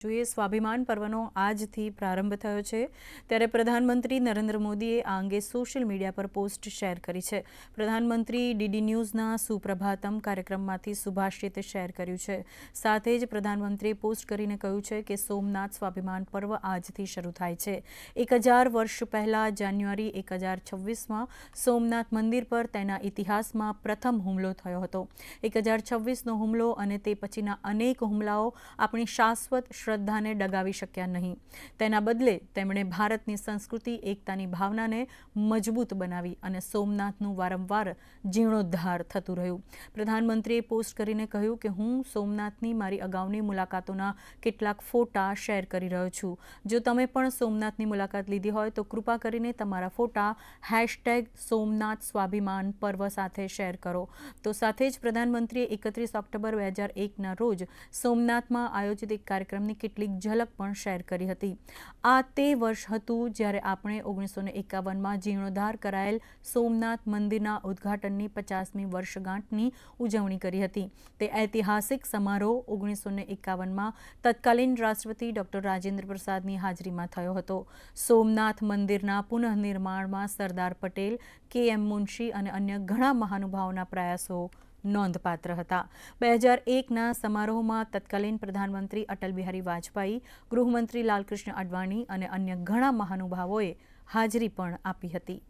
જોઈએ સ્વાભિમાન પર્વનો આજથી પ્રારંભ થયો છે ત્યારે પ્રધાનમંત્રી નરેન્દ્ર મોદીએ આ અંગે સોશિયલ મીડિયા પર પોસ્ટ શેર કરી છે। પ્રધાનમંત્રી ડીડી ન્યૂઝના સુપ્રભાતમ કાર્યક્રમમાંથી સુભાષિત શેર કર્યું છે। સાથે જ પ્રધાનમંત્રીએ પોસ્ટ કરીને કહ્યું છે કે સોમનાથ સ્વાભિમાન પર્વ આજથી શરૂ થાય છે। 1000 વર્ષ પહેલાં જાન્યુઆરી 1026માં સોમનાથ મંદિર પર તેના ઇતિહાસમાં પ્રથમ હુમલો થયો હતો। 1026નો હુમલો અને તે પછીના અનેક હુમલાઓ આપણી શાશ્વત શ્રદ્ધાને ડગાવી શક્યા નહીં। તેના બદલે તેમણે ભારતની સંસ્કૃતિ એકતાની ભાવનાને મજબૂત બનાવી અને સોમનાથનું વારંવાર જીર્ણોદ્ધાર થતું રહ્યું। પ્રધાનમંત્રીએ પોસ્ટ કરીને કહ્યું કે હું સોમનાથની મારી અગાઉની મુલાકાતોના કેટલાક ફોટા શેર કરી રહ્યો છું। જો તમે પણ સોમનાથની મુલાકાત લીધી હોય તો કૃપા કરીને તમારા ફોટા #સોમનાથ સ્વાભિમાન પર્વ સાથે શેર કરો। તો સાથે જ પ્રધાનમંત્રીએ 31 ઓક્ટોબર 2001ના રોજ સોમનાથમાં આયોજિત એક કાર્યક્રમની કેટલીક ઝલક પણ શેર કરી હતી। આ તે વર્ષ હતું જ્યારે આપણે 1951માં જીર્ણોદ્ધાર કરાયેલ સોમનાથ મંદિરના ઉદ્ઘાટનની 50મી વર્ષગાંઠની ઉજવણી કરી હતી। તે ઐતિહાસિક સમારોહ 1951માં તત્કાલીન રાષ્ટ્રપતિ ડૉક્ટર રાજેન્દ્ર પ્રસાદની હાજરીમાં થયો હતો। સોમનાથ મંદિરના પુનઃનિર્માણમાં સરદાર પટેલ, KM મુનશી અને અન્ય ઘણા મહાનુભાવોના પ્રયાસો નોંધપાત્ર હતા। 2001ના સમારોહમાં તત્કાલીન પ્રધાનમંત્રી અટલ બિહારી વાજપેયી, ગૃહમંત્રી લાલકૃષ્ણ અડવાણી અને અન્ય ઘણા મહાનુભાવોએ હાજરી પણ આપી હતી।